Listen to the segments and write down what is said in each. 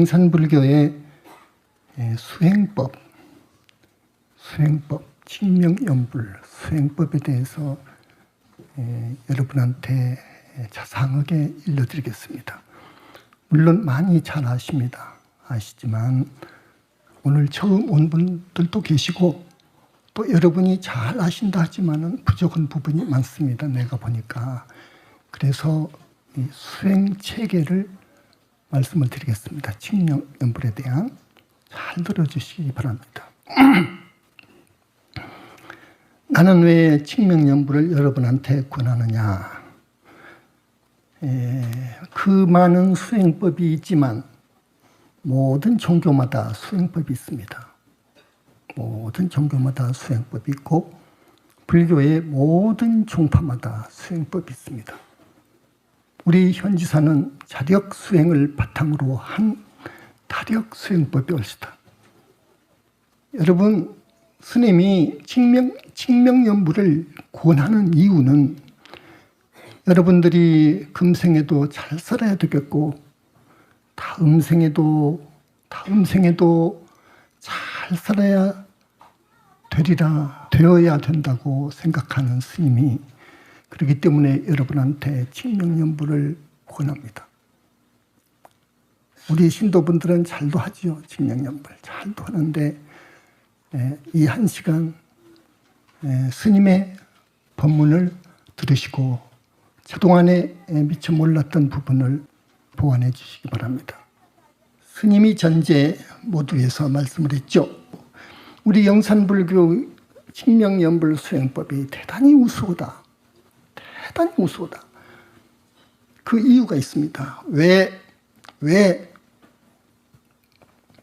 영산불교의 수행법, 칙명연불 수행법에 대해서 여러분한테 자상하게 일러드리겠습니다. 물론 많이 잘 아시지만 오늘 처음 온 분들도 계시고 또 여러분이 잘 아신다 하지만은 부족한 부분이 많습니다. 내가 보니까. 그래서 이 수행 체계를 말씀을 드리겠습니다. 칙명연불에 대한 잘 들어주시기 바랍니다. 나는 왜 칙명연불을 여러분한테 권하느냐? 그 많은 수행법이 있지만 모든 종교마다 수행법이 있습니다. 모든 종교마다 수행법이 있고 불교의 모든 종파마다 수행법이 있습니다. 우리 현지사는 자력 수행을 바탕으로 한 타력 수행법이 옳시다. 여러분, 스님이 칙명연불을 권하는 이유는 여러분들이 금생에도 잘 살아야 되겠고 다음 생에도 잘 살아야 되어야 된다고 생각하는 스님이 그렇기 때문에 여러분한테 칙명연불을 권합니다. 우리 신도분들은 잘도 하지요. 칙명연불 잘도 하는데 이 한 시간 스님의 법문을 들으시고 그동안에 미처 몰랐던 부분을 보완해 주시기 바랍니다. 스님이 전제 모두에서 말씀을 했죠. 우리 영산불교 칙명연불 수행법이 대단히 우수하다. 대단히 우수하다. 그 이유가 있습니다. 왜?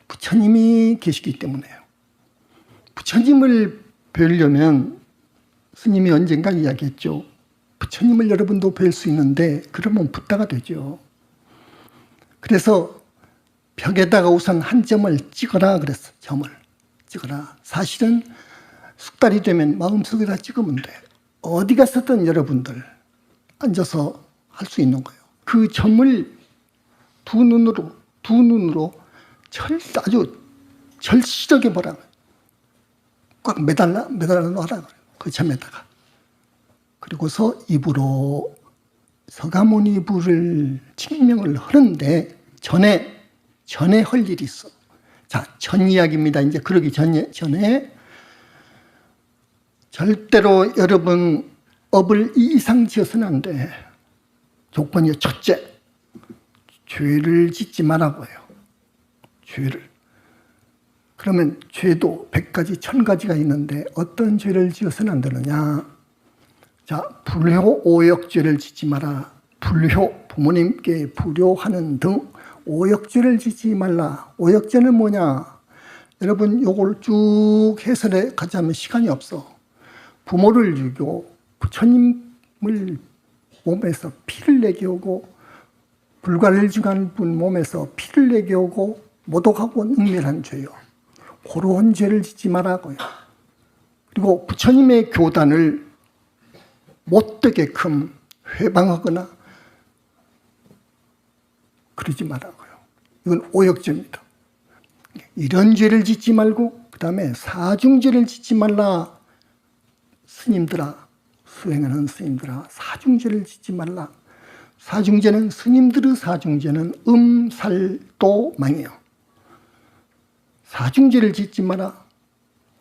부처님이 계시기 때문에요. 부처님을 뵈려면 스님이 언젠가 이야기했죠. 부처님을 여러분도 뵐 수 있는데 그러면 붓다가 되죠. 그래서 벽에다가 우선 한 점을 찍어라 그랬어. 점을 찍어라. 사실은 숙달이 되면 마음속에다 찍으면 돼. 어디 가서든 여러분들 앉아서 할 수 있는 거예요. 그 점을 두 눈으로 아주 절실하게 보라. 꽉 매달라 놔라. 그 점에다가. 그리고서 입으로 서가모니 부를 칙명을 하는데 전에 할 일이 있어. 자, 전 이야기입니다. 이제 그러기 전에 절대로 여러분 업을 이 이상 지어서는 안 돼. 조건이 첫째, 죄를 짓지 말라고 해요. 죄를. 그러면 죄도 100가지, 1000가지가 있는데 어떤 죄를 지어서는 안 되느냐? 자, 불효, 오역죄를 짓지 마라. 불효, 부모님께 불효하는 등 오역죄를 짓지 말라. 오역죄는 뭐냐? 여러분 요걸 쭉 해설해 가자면 시간이 없어. 부모를 죽이고 부처님을 몸에서 피를 내게 오고 불과를 증한 분 몸에서 피를 내게 오고 모독하고 능멸한 죄요. 그런 죄를 짓지 말라고요. 그리고 부처님의 교단을 못되게끔 회방하거나 그러지 말라고요. 이건 오역죄입니다. 이런 죄를 짓지 말고 그 다음에 사중죄를 짓지 말라. 스님들아, 수행하는 스님들아, 사중죄를 짓지 말라. 사중죄는 스님들의 사중죄는 음살도망이에요. 사중죄를 짓지 마라.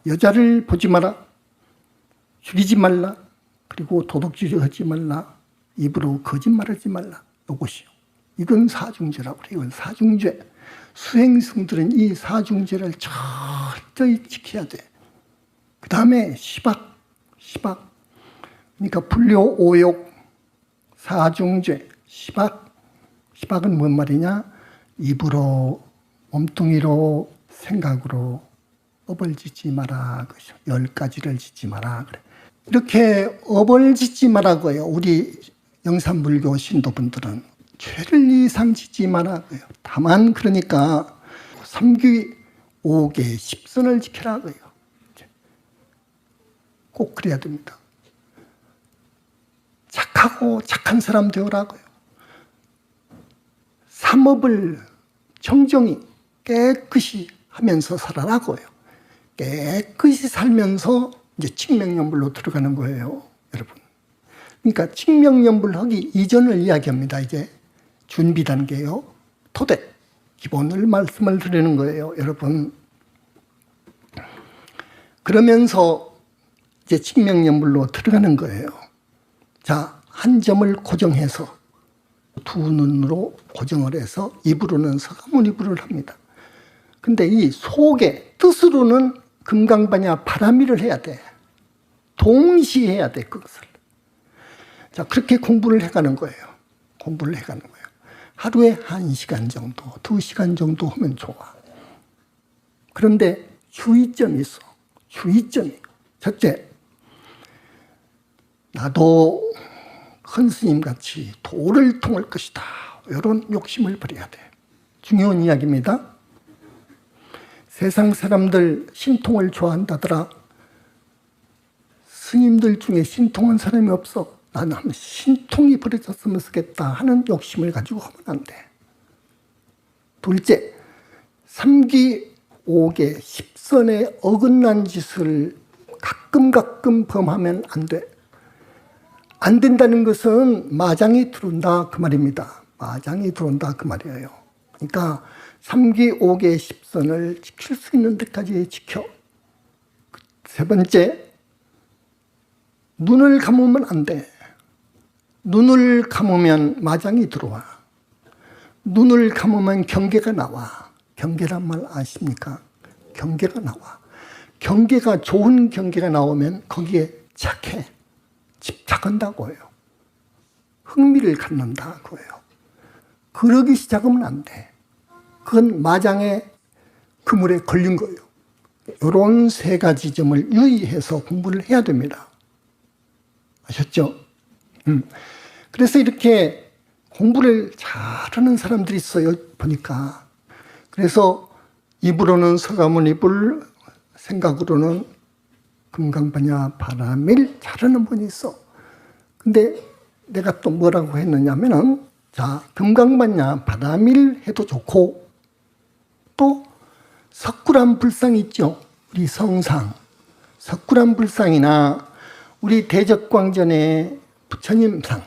여자를 보지 마라. 죽이지 말라. 그리고 도둑질을 하지 말라. 입으로 거짓말하지 말라. 이것이요. 이건 사중죄라고 그래요. 이건 사중죄. 수행승들은 이 사중죄를 철저히 지켜야 돼. 그 다음에 시박. 그러니까 불효, 오욕, 사중죄, 시박은 뭔 말이냐? 입으로, 몸뚱이로, 생각으로 업을 짓지 마라. 10가지를 짓지 마라. 그래. 이렇게 업을 짓지 말라고요. 우리 영산불교 신도분들은 죄를 이상 짓지 말라고요. 다만 그러니까 3규 5개 10선을 지키라고요. 꼭 그래야 됩니다. 착하고 착한 사람 되어라고요. 삼업을 정정히 깨끗이 하면서 살아라고요. 깨끗이 살면서 이제 칙명연불로 들어가는 거예요, 여러분. 그러니까 칙명연불하기 이전을 이야기합니다. 이제 준비 단계요. 토대, 기본을 말씀을 드리는 거예요, 여러분. 그러면서 이제 칙명연불로 들어가는 거예요. 자, 한 점을 고정해서 두 눈으로 고정을 해서 입으로는 서가모니불을 합니다. 근데 이 속에 뜻으로는 금강반야 바라미를 해야 돼. 동시에 해야 돼, 그것을. 자, 그렇게 공부를 해가는 거예요. 공부를 해가는 거예요. 하루에 1시간 정도, 2시간 정도 하면 좋아. 그런데 주의점이 있어. 주의점이. 첫째, 나도 큰 스님같이 도를 통할 것이다. 이런 욕심을 버려야 돼. 중요한 이야기입니다. 세상 사람들 신통을 좋아한다더라. 스님들 중에 신통한 사람이 없어. 나는 한번 신통이 버려졌으면 쓰겠다 하는 욕심을 가지고 하면 안 돼. 둘째, 3기 5개 10선에 어긋난 짓을 가끔 범하면 안 돼. 안 된다는 것은 마장이 들어온다 그 말입니다. 마장이 들어온다 그 말이에요. 그러니까 3기 5개 10선을 지킬 수 있는 데까지 지켜. 세 번째, 눈을 감으면 안 돼. 눈을 감으면 마장이 들어와. 눈을 감으면 경계가 나와. 경계란 말 아십니까? 경계가 나와. 경계가 좋은 경계가 나오면 거기에 착해. 집착한다고 해요. 흥미를 갖는다 그거예요. 그러기 시작하면 안 돼. 그건 마장의 그물에 걸린 거예요. 이런 세 가지 점을 유의해서 공부를 해야 됩니다. 아셨죠? 그래서 이렇게 공부를 잘하는 사람들이 있어요, 보니까. 그래서 입으로는 서가모니불, 생각으로는 금강반야 바라밀 잘하는 분이 있어. 근데 내가 또 뭐라고 했느냐면은, 자, 금강반야 바라밀 해도 좋고, 또 석굴암 불상 있죠. 우리 성상. 석굴암 불상이나 우리 대적광전의 부처님상,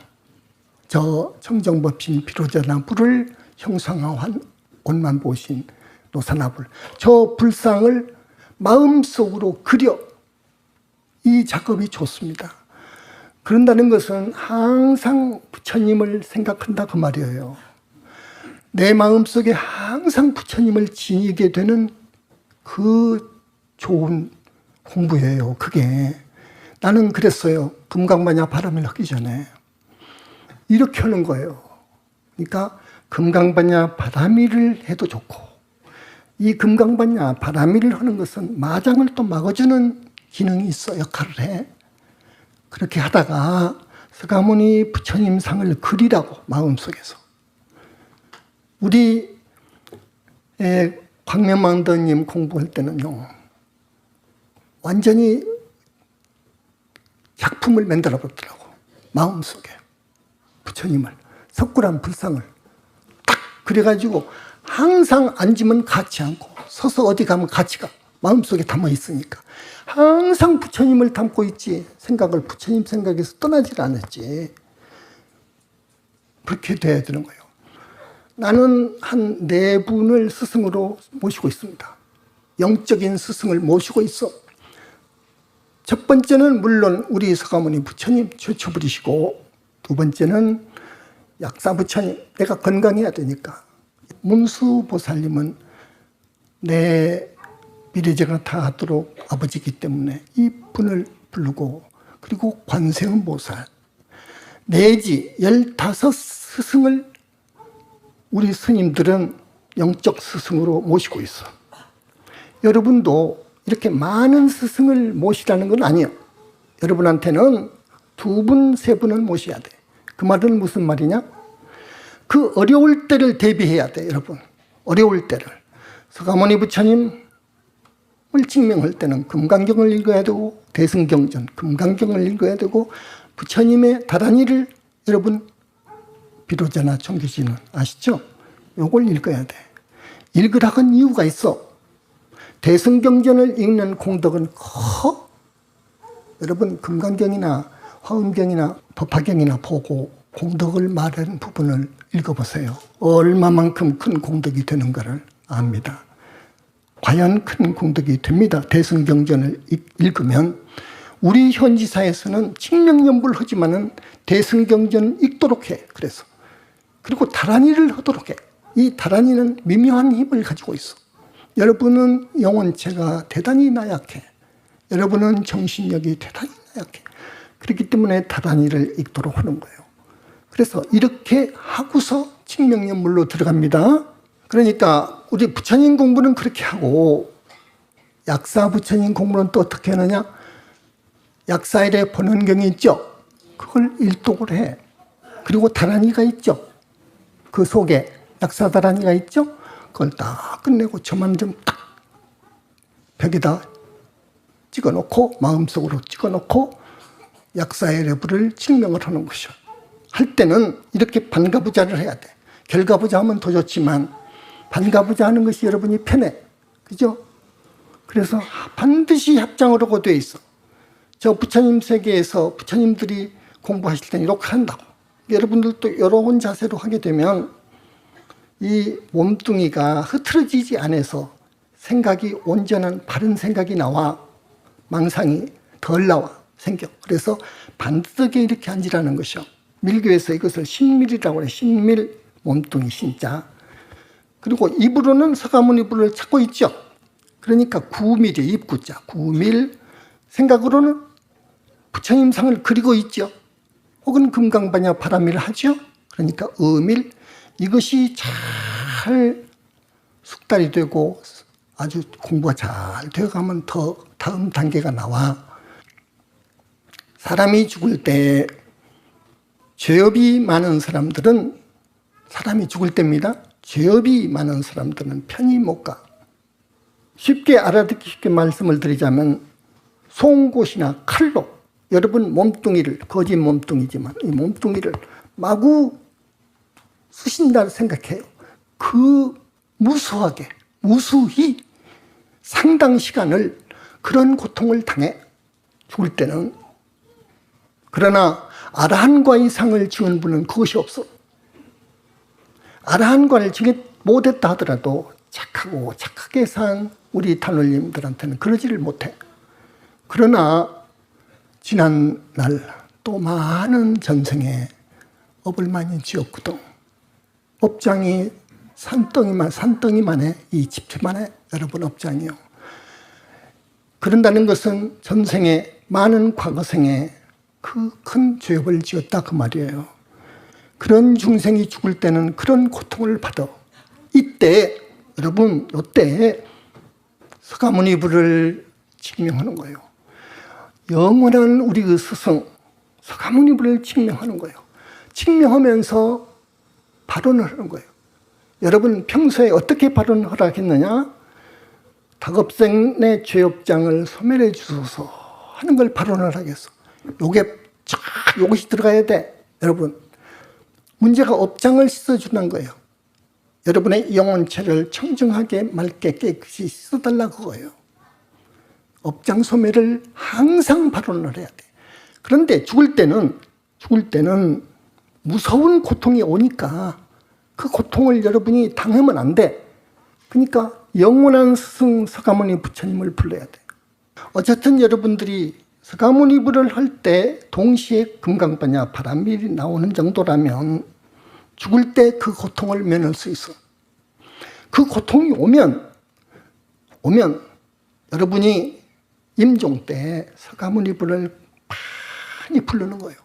저 청정법신 비로자나불을 형상화한 온만 보신 노사나불, 저 불상을 마음속으로 그려. 이 작업이 좋습니다. 그런다는 것은 항상 부처님을 생각한다 그 말이에요. 내 마음속에 항상 부처님을 지니게 되는 그 좋은 공부예요, 그게. 나는 그랬어요. 금강반야 바라밀 하기 전에. 이렇게 하는 거예요. 그러니까 금강반야 바라밀을 해도 좋고, 이 금강반야 바라밀을 하는 것은 마장을 또 막아주는 기능이 있어, 역할을 해. 그렇게 하다가 서가모니 부처님 상을 그리라고, 마음속에서. 우리 광명망도님 공부할 때는요, 완전히 작품을 만들어 보더라고. 마음속에 부처님을, 석굴암 불상을 딱 그려가지고 항상 앉으면 같이 앉고 서서 어디 가면 같이 가. 마음속에 담아 있으니까 항상 부처님을 담고 있지, 생각을 부처님 생각에서 떠나질 않았지. 그렇게 돼야 되는 거예요. 나는 한 4분을 스승으로 모시고 있습니다. 영적인 스승을 모시고 있어. 첫 번째는 물론 우리 서가모니 부처님 최초부리시고, 두 번째는 약사 부처님, 내가 건강해야 되니까. 문수보살님은 내 미래제가 다 하도록 아버지이기 때문에 이 분을 부르고, 그리고 관세음보살, 내지 15스승을 우리 스님들은 영적 스승으로 모시고 있어. 여러분도 이렇게 많은 스승을 모시라는 건 아니에요. 여러분한테는 2분, 3분은 모셔야 돼. 그 말은 무슨 말이냐? 그 어려울 때를 대비해야 돼, 여러분. 어려울 때를. 서가모니 부처님을 증명할 때는 금강경을 읽어야 되고, 대승경전, 금강경을 읽어야 되고, 부처님의 다단히를 여러분 비로자나 청규지는 아시죠? 요걸 읽어야 돼. 읽으라는 이유가 있어. 대승경전을 읽는 공덕은 커. 여러분 금강경이나 화엄경이나 법화경이나 보고 공덕을 말하는 부분을 읽어보세요. 얼마만큼 큰 공덕이 되는가를 압니다. 과연 큰 공덕이 됩니다. 대승경전을 읽으면. 우리 현지사에서는 칙명연불 하지만은 대승경전 읽도록 해. 그래서. 그리고 다란이를 하도록 해. 이 다란이는 미묘한 힘을 가지고 있어. 여러분은 영혼체가 대단히 나약해. 여러분은 정신력이 대단히 나약해. 그렇기 때문에 다란이를 읽도록 하는 거예요. 그래서 이렇게 하고서 칙명연불로 들어갑니다. 그러니까 우리 부처님 공부는 그렇게 하고 약사 부처님 공부는 또 어떻게 하느냐? 약사일에 번원경이 있죠. 그걸 일독을 해. 그리고 다란이가 있죠. 그 속에 약사 다란이가 있죠. 그걸 딱 끝내고 저만 좀 딱 벽에다 찍어놓고 마음속으로 찍어놓고 약사의 레부를 증명을 하는 것이요. 할 때는 이렇게 반가부자를 해야 돼. 결가부자 하면 더 좋지만 반가부자 하는 것이 여러분이 편해. 그죠? 그래서 반드시 합장을 하고 돼 있어. 저 부처님 세계에서 부처님들이 공부하실 때는 이렇게 한다고. 여러분들도 이런 자세로 하게 되면 이 몸뚱이가 흐트러지지 않아서 생각이 온전한 바른 생각이 나와. 망상이 덜 나와 생겨. 그래서 반듯하게 이렇게 앉으라는 것이요. 밀교에서 이것을 신밀이라고 해. 신밀 몸뚱이 신자. 그리고 입으로는 서가모니불을 찾고 있죠. 그러니까 구밀이 입구자. 구밀. 생각으로는 부처님상을 그리고 있죠. 혹은 금강반야 바람밀을 하죠. 그러니까 의밀. 이것이 잘 숙달이 되고 아주 공부가 잘 되어가면 더 다음 단계가 나와. 사람이 죽을 때 죄업이 많은 사람들은 사람이 죽을 때입니다. 죄업이 많은 사람들은 편히 못 가. 쉽게 알아듣기 쉽게 말씀을 드리자면 송곳이나 칼로 여러분 몸뚱이를, 거짓 몸뚱이지만 이 몸뚱이를 마구 쑤신다고 생각해요. 그 무수하게, 무수히 상당 시간을 그런 고통을 당해 죽을 때는. 그러나 아라한과의 상을 지은 분은 그것이 없어. 아라한과를 지금 못했다 하더라도 착하고 착하게 산 우리 단월님들한테는 그러지를 못해. 그러나 지난날 또 많은 전생에 업을 많이 지었거든. 업장이 산덩이만해. 이 집채만해. 여러분 업장이요. 그런다는 것은 전생에 많은 과거생에 그 큰 죄업을 지었다 그 말이에요. 그런 중생이 죽을 때는 그런 고통을 받아. 이때 여러분 이때 서가모니불을 증명하는 거예요. 영원한 우리 그 스승 서가모니불을 증명하는 거예요. 증명하면서 발언을 하는 거예요. 여러분 평소에 어떻게 발언을 하겠느냐? 다급생의 죄업장을 소멸해 주소서 하는 걸 발언을 하겠어. 요것이 들어가야 돼. 여러분 문제가 업장을 씻어주는 거예요. 여러분의 영혼체를 청정하게 맑게 깨끗이 씻어달라 그거예요. 업장 소멸을 항상 발언을 해야 돼. 그런데 죽을 때는 무서운 고통이 오니까 그 고통을 여러분이 당하면 안 돼. 그러니까 영원한 스승 서가모니 부처님을 불러야 돼. 어쨌든 여러분들이 서가모니불을 할 때 동시에 금강반야 바람밀이 나오는 정도라면 죽을 때 그 고통을 면할 수 있어. 그 고통이 오면 여러분이 임종 때 서가모니불을 많이 부르는 거예요.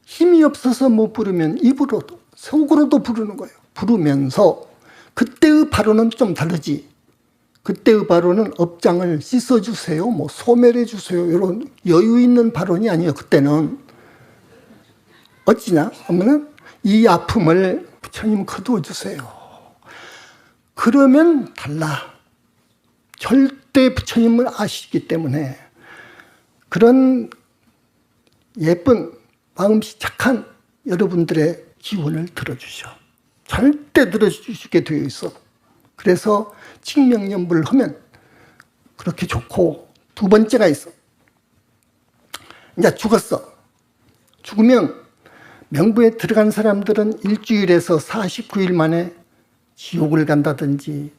힘이 없어서 못 부르면 입으로도 속으로도 부르는 거예요. 부르면서 그때의 발언은 좀 다르지. 그때의 발언은 업장을 씻어주세요, 뭐 소멸해주세요 이런 여유 있는 발언이 아니에요. 그때는 어찌냐 하면은 이 아픔을 부처님 거두어 주세요. 그러면 달라. 절대 부처님을 아시기 때문에 그런 예쁜 마음씨 착한 여러분들의 기원을 들어주셔. 절대 들어주시게 되어 있어. 그래서 칙명연불을 하면 그렇게 좋고, 두 번째가 있어. 이제 죽었어. 죽으면 명부에 들어간 사람들은 일주일에서 49일 만에 지옥을 간다든지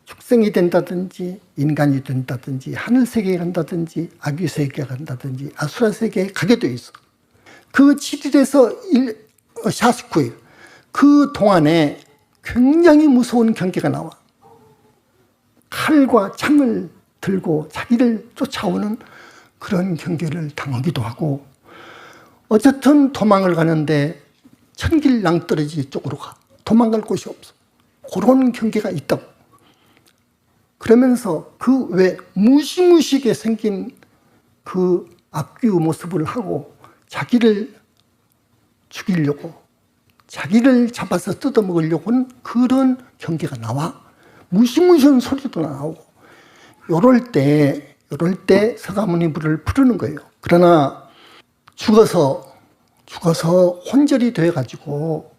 축생이 된다든지 인간이 된다든지 하늘세계에 간다든지 아귀세계에 간다든지 아수라세계에 가게 돼 있어. 그 7일에서 49일 그 동안에 굉장히 무서운 경계가 나와. 칼과 창을 들고 자기를 쫓아오는 그런 경계를 당하기도 하고, 어쨌든 도망을 가는데 천길 낭떠러지 쪽으로 가. 도망갈 곳이 없어. 그런 경계가 있다고. 그러면서 그 외 무시무시하게 생긴 그 악귀의 모습을 하고 자기를 죽이려고, 자기를 잡아서 뜯어먹으려고 하는 그런 경계가 나와. 무시무시한 소리도 나오고. 요럴 때 서가모니 불을 부르는 거예요. 그러나 죽어서 혼절이 돼가지고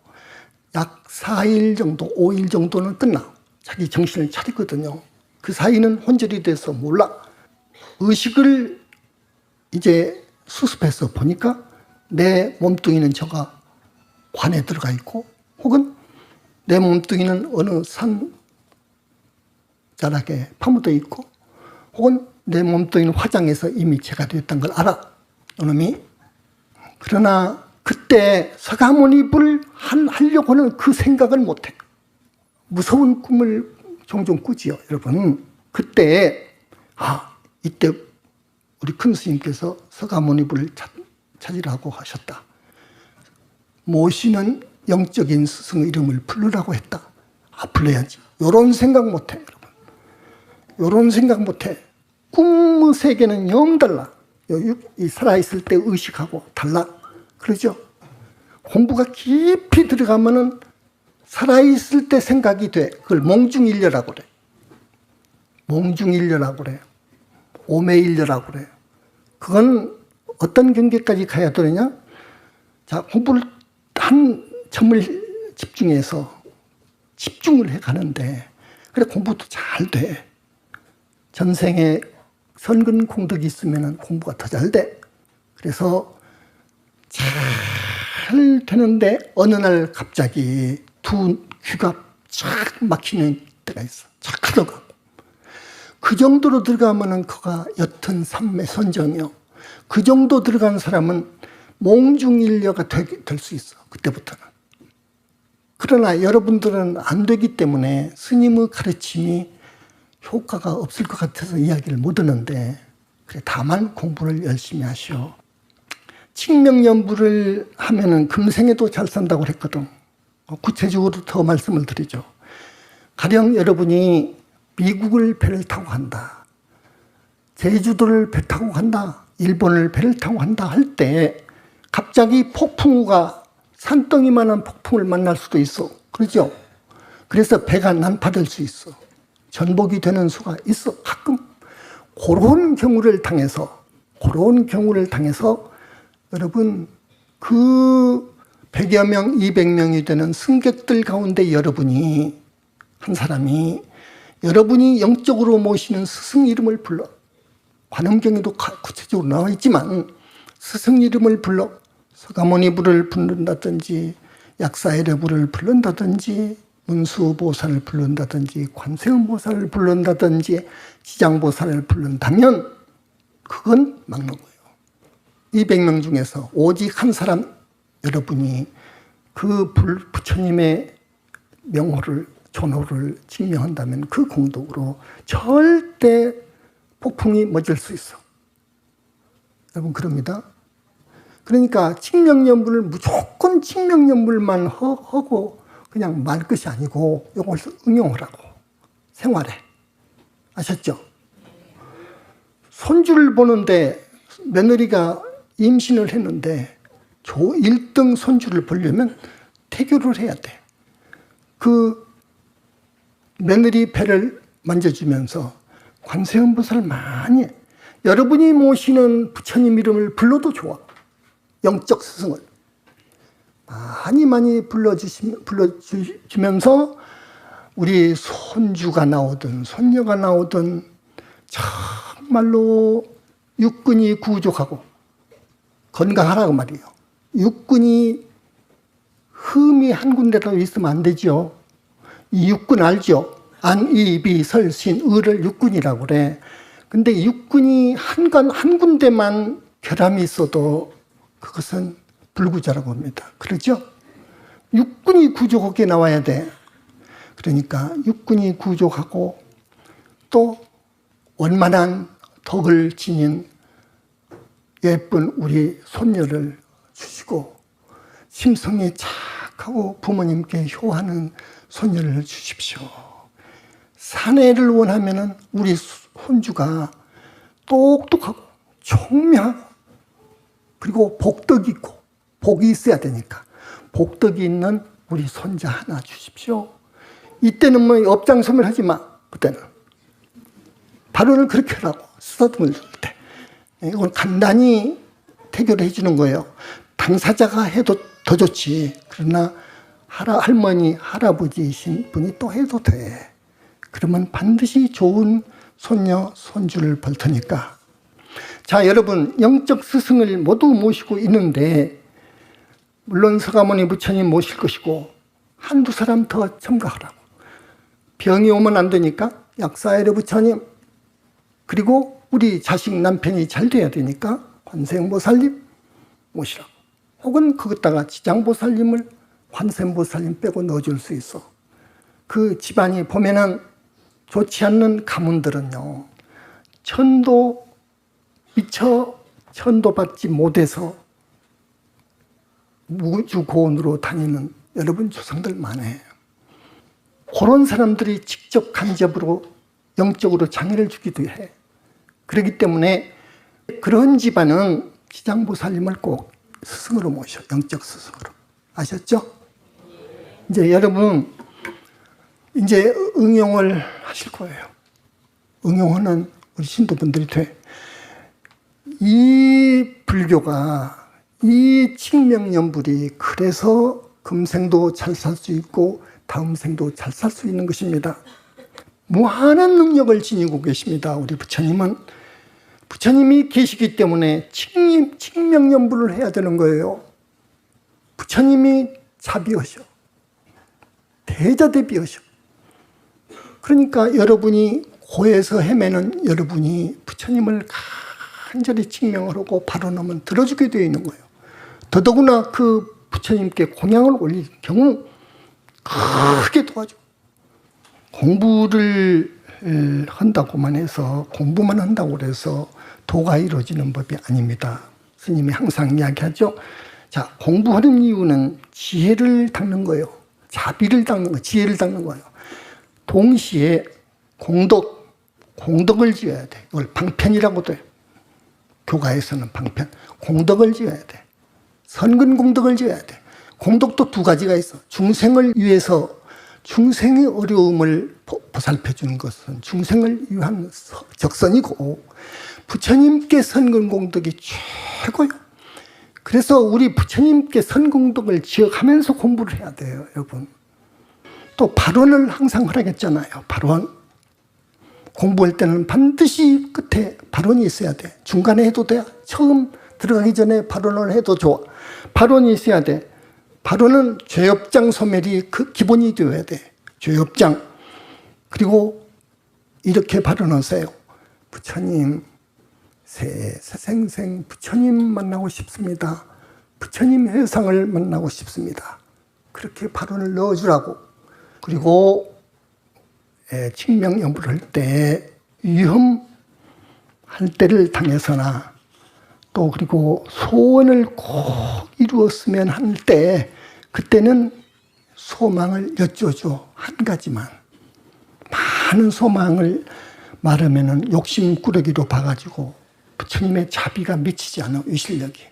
약 4일 정도, 5일 정도는 끝나. 자기 정신을 차리거든요. 그 사이는 혼절이 돼서 몰라. 의식을 이제 수습해서 보니까 내 몸뚱이는 저가 관에 들어가 있고, 혹은 내 몸뚱이는 어느 산자락에 파묻어 있고, 혹은 내 몸뚱이는 화장해서 이미 제거되었다는 걸 알아, 이놈이. 그러나 그때 서가모니 불 하려고 하는 그 생각을 못해. 무서운 꿈을 종종 꾸지요, 여러분. 그때 이때 우리 큰 스님께서 서가모니 불을 찾으라고 하셨다. 모시는 영적인 스승의 이름을 부르라고 했다. 불러야지. 요런 생각 못해, 여러분. 요런 생각 못해. 꿈의 세계는 영 달라. 이 살아있을 때 의식하고 달라. 그러죠? 공부가 깊이 들어가면은 살아있을 때 생각이 돼. 그걸 몽중일려라고 그래. 몽중일려라고 그래. 오매일려라고 그래. 그건 어떤 경계까지 가야 되느냐? 자, 공부를 한 점을 집중해서 집중을 해 가는데, 그래 공부도 잘 돼. 전생에 선근 공덕이 있으면 공부가 더 잘 돼. 그래서 잘 되는데 어느 날 갑자기 두 귀가 쫙 막히는 때가 있어. 착 들어가고. 그 정도로 들어가면은 그가 옅은 삼매 선정이요. 그 정도 들어간 사람은 몽중일려가 될 수 있어. 그때부터는. 그러나 여러분들은 안 되기 때문에 스님의 가르침이 효과가 없을 것 같아서 이야기를 못 하는데, 그래 다만 공부를 열심히 하시오. 칙명연불을 하면은 금생에도 잘 산다고 했거든. 구체적으로 더 말씀을 드리죠. 가령 여러분이 미국을 배를 타고 간다, 제주도를 배 타고 간다, 일본을 배를 타고 간다 할 때 갑자기 폭풍우가 산더미만한 폭풍을 만날 수도 있어. 그렇죠? 그래서 배가 난파될 수 있어. 전복이 되는 수가 있어. 가끔 그런 경우를 당해서 여러분 그 100여 명, 200명이 되는 승객들 가운데 여러분이 한 사람이 여러분이 영적으로 모시는 스승 이름을 불러. 관음경에도 구체적으로 나와 있지만 스승 이름을 불러 서가모니 불을 부른다든지 약사엘의 불을 부른다든지 문수보살을 부른다든지 관세음보살을 부른다든지 지장보살을 부른다면 그건 막는 거예요. 200명 중에서 오직 한 사람 여러분이 그 부처님의 명호를 존호를 증명한다면 그 공덕으로 절대 폭풍이 멎을 수 있어. 여러분 그럽니다. 그러니까 칙명연불을 무조건 칙명연불만 하고 그냥 말 것이 아니고 이걸 응용하라고. 생활에. 아셨죠? 손주를 보는데 며느리가 임신을 했는데 1등 손주를 보려면 태교를 해야 돼. 그 며느리 배를 만져주면서 관세음보살 많이 해. 여러분이 모시는 부처님 이름을 불러도 좋아. 영적 스승을 많이 불러주면서 우리 손주가 나오든 손녀가 나오든 정말로 육근이 구족하고 건강하라고 말이에요. 육근이 흠이 한 군데라도 있으면 안 되죠. 이 육근 알죠? 안, 이, 비, 설, 신, 을을 육근이라고 그래. 근데 육근이 한 군데만 결함이 있어도 그것은 불구자라고 합니다. 그렇죠? 육근이 구족하게 나와야 돼. 그러니까 육근이 구족하고 또 원만한 덕을 지닌 예쁜 우리 손녀를 주시고 심성이 착하고 부모님께 효하는 손녀를 주십시오. 사내를 원하면은 우리 손주가 똑똑하고 총명하고 그리고 복덕이 있고 복이 있어야 되니까 복덕이 있는 우리 손자 하나 주십시오. 이때는 뭐 업장소멸하지 마. 그때는 발언을 그렇게 하라고 쓰다듬을 때 이걸 간단히 태교를 해주는 거예요. 당사자가 해도 더 좋지. 그러나 할머니, 할아버지이신 분이 또 해도 돼. 그러면 반드시 좋은 손녀, 손주를 볼 테니까. 자, 여러분, 영적 스승을 모두 모시고 있는데 물론 서가모니 부처님 모실 것이고 한두 사람 더 첨가하라고. 병이 오면 안 되니까 약사애르 부처님, 그리고 우리 자식 남편이 잘 돼야 되니까 관세음보살님 모시라고. 혹은 거기다가 지장보살님을 관세음보살님 빼고 넣어줄 수 있어. 그 집안이 보면은 좋지 않는 가문들은요, 미처 천도받지 못해서 무주고원으로 다니는 여러분 조상들 많아요. 그런 사람들이 직접 간접으로 영적으로 장애를 주기도 해. 그렇기 때문에 그런 집안은 지장보살님을 꼭 스승으로 모셔. 영적 스승으로. 아셨죠? 이제 여러분 이제 응용을 하실 거예요. 응용하는 우리 신도분들이 돼. 이 불교가 이 칙명연불이 그래서 금생도 잘 살 수 있고 다음 생도 잘 살 수 있는 것입니다. 무한한 능력을 지니고 계십니다. 우리 부처님은. 부처님이 계시기 때문에 칙명연불을 해야 되는 거예요. 부처님이 자비하셔. 대자대비하셔. 그러니까 여러분이 고에서 헤매는 여러분이 부처님을 간절히 칙명을 하고 발언하면 들어주게 되어 있는 거예요. 더더구나 그 부처님께 공양을 올릴 경우 크게 도와줘. 공부를 한다고만 해서, 공부만 한다고 해서 도가 이루어지는 법이 아닙니다. 스님이 항상 이야기하죠. 자, 공부하는 이유는 지혜를 닦는 거예요. 자비를 닦는 거예요. 지혜를 닦는 거예요. 동시에 공덕을 지어야 돼. 이걸 방편이라고도 해요. 교가에서는 방편. 공덕을 지어야 돼. 선근 공덕을 지어야 돼. 공덕도 두 가지가 있어. 중생을 위해서, 중생의 어려움을 보살펴 주는 것은 중생을 위한 적선이고, 부처님께 선근 공덕이 최고요. 그래서 우리 부처님께 선공덕을 지어가면서 공부를 해야 돼요, 여러분. 또 발언을 항상 하라겠잖아요. 발언. 공부할 때는 반드시 끝에 발언이 있어야 돼. 중간에 해도 돼. 처음 들어가기 전에 발언을 해도 좋아. 발언이 있어야 돼. 발언은 죄업장 소멸이 그 기본이 되어야 돼. 죄업장. 그리고 이렇게 발언하세요. 부처님, 새생생 부처님 만나고 싶습니다. 부처님 회상을 만나고 싶습니다. 그렇게 발언을 넣어주라고. 그리고 칙명연불을 할 때 위험할 때를 당해서나 또 그리고 소원을 꼭 이루었으면 할 때 그때는 소망을 여쭤줘. 한 가지만. 많은 소망을 말하면은 욕심꾸러기로 봐가지고 부처님의 자비가 미치지 않아. 위실력이.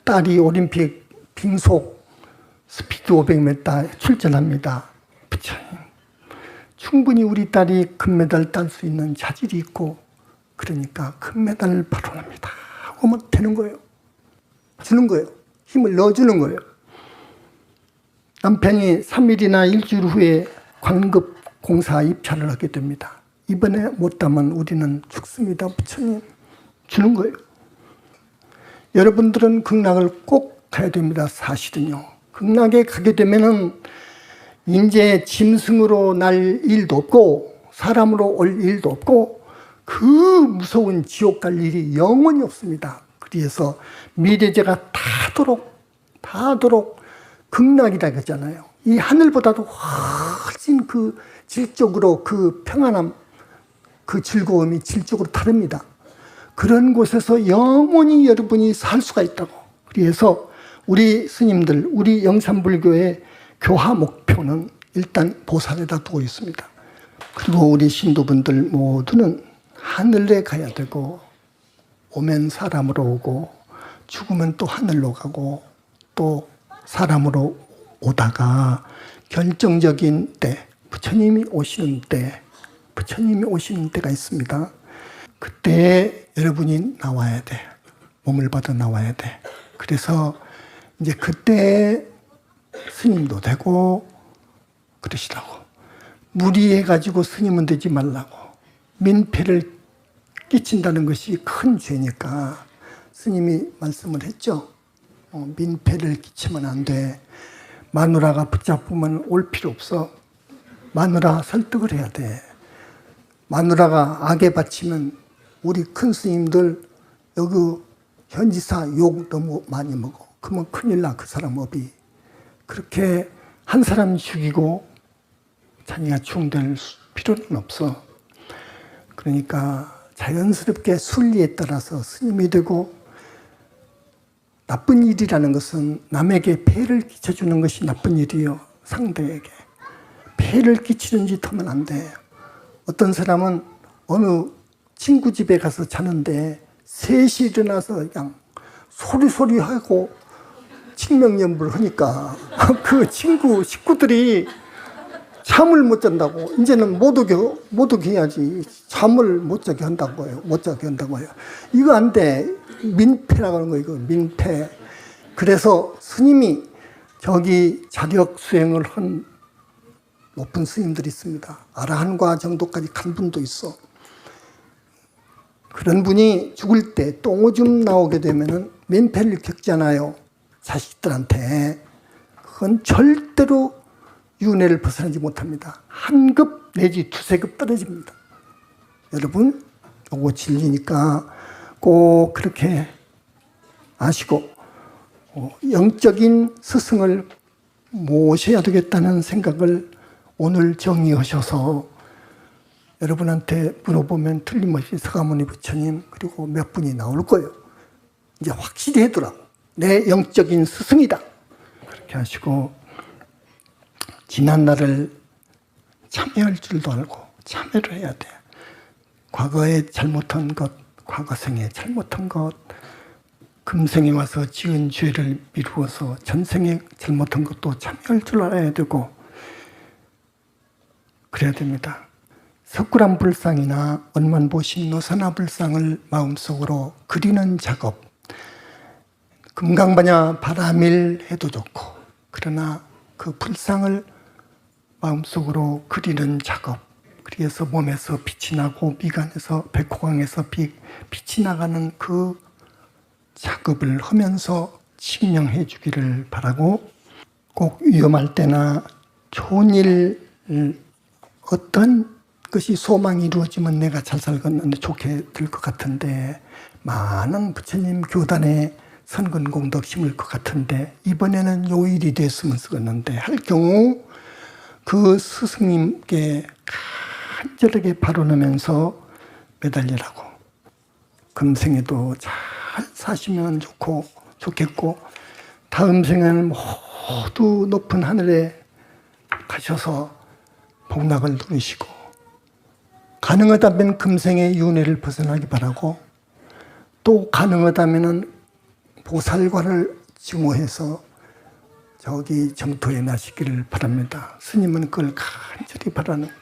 딸이 올림픽 빙속 스피드 500m 출전합니다. 부처님, 충분히 우리 딸이 금메달 딸 수 있는 자질이 있고 그러니까 금메달을 발언합니다 하면 되는 거예요. 주는 거예요. 힘을 넣어주는 거예요. 남편이 3일이나 일주일 후에 관급 공사 입찰을 하게 됩니다. 이번에 못하면 우리는 죽습니다. 부처님 주는 거예요. 여러분들은 극락을 꼭 가야 됩니다. 사실은요. 극락에 가게 되면은 이제 짐승으로 날 일도 없고 사람으로 올 일도 없고 그 무서운 지옥 갈 일이 영원히 없습니다. 그래서 미래제가 다도록 극락이라 그러잖아요. 이 하늘보다도 훨씬 그 질적으로 그 평안함, 그 즐거움이 질적으로 다릅니다. 그런 곳에서 영원히 여러분이 살 수가 있다고. 그래서 우리 스님들, 우리 영산불교의 교화 목표는 일단 보살에다 두고 있습니다. 그리고 우리 신도분들 모두는 하늘에 가야 되고 오면 사람으로 오고 죽으면 또 하늘로 가고 또 사람으로 오다가 결정적인 때, 부처님이 오시는 때가 있습니다. 그때 여러분이 나와야 돼. 몸을 받아 나와야 돼. 그래서 이제 그때 스님도 되고 그러시라고. 무리해가지고 스님은 되지 말라고. 민폐를 끼친다는 것이 큰 죄니까 스님이 말씀을 했죠. 민폐를 끼치면 안 돼. 마누라가 붙잡으면 올 필요 없어. 마누라 설득을 해야 돼. 마누라가 악에 바치면 우리 큰 스님들 여기 현지사 욕 너무 많이 먹어. 그러면 큰일 나, 그 사람 업이. 그렇게 한 사람 죽이고 자기가 충될 필요는 없어. 그러니까 자연스럽게 순리에 따라서 스님이 되고, 나쁜 일이라는 것은 남에게 폐를 끼쳐주는 것이 나쁜 일이요. 상대에게. 폐를 끼치는 짓 하면 안 돼. 어떤 사람은 어느 친구 집에 가서 자는데 3시 일어나서 그냥 소리소리 하고 칭명연부를 하니까 그 친구 식구들이 잠을 못 잔다고. 이제는 못 오게 해야지. 잠을 못 자게 한다고요. 이거 안 돼. 민폐라고 하는 거, 이거 민폐. 그래서 스님이 저기 자력 수행을 한 높은 스님들이 있습니다. 아라한과 정도까지 간 분도 있어. 그런 분이 죽을 때 똥오줌 나오게 되면은 민폐를 겪잖아요. 자식들한테. 그건 절대로 윤회를 벗어나지 못합니다. 한 급 내지 2~3급 떨어집니다. 여러분, 요거 진리니까 꼭 그렇게 아시고 영적인 스승을 모셔야 되겠다는 생각을 오늘 정의하셔서 여러분한테 물어보면 틀림없이 서가모니 부처님 그리고 몇 분이 나올 거예요. 이제 확실히 하더라고. 내 영적인 스승이다. 그렇게 하시고 지난 날을 참여할 줄도 알고 참여를 해야 돼. 과거에 잘못한 것, 과거생에 잘못한 것, 금생에 와서 지은 죄를 미루어서 전생에 잘못한 것도 참여할 줄 알아야 되고 그래야 됩니다. 석굴암불상이나 원만보신 노사나불상을 마음속으로 그리는 작업, 금강반야 바라밀 해도 좋고, 그러나 그 불상을 마음속으로 그리는 작업, 그래서 몸에서 빛이 나고 미간에서 백호강에서 빛이 나가는 그 작업을 하면서 칭령해 주기를 바라고, 꼭 위험할 때나 좋은 일, 어떤 것이 소망이 이루어지면 내가 잘 살겠는데 좋게 될 것 같은데, 많은 부처님 교단에 선근공덕 심을 것 같은데 이번에는 요 일이 됐으면 쓰겠는데 할 경우 그 스승님께 간절하게 바라면서 매달리라고. 금생에도 잘 사시면 좋겠고 다음 생에는 모두 높은 하늘에 가셔서 복락을 누리시고, 가능하다면 금생의 윤회를 벗어나기 바라고, 또 가능하다면 보살과를 증오해서 저기 정토에 나시기를 바랍니다. 스님은 그걸 간절히 바랍니다.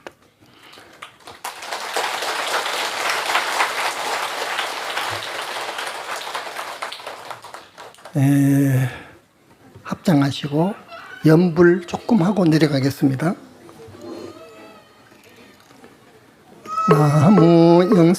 합장하시고 연불 조금 하고 내려가겠습니다.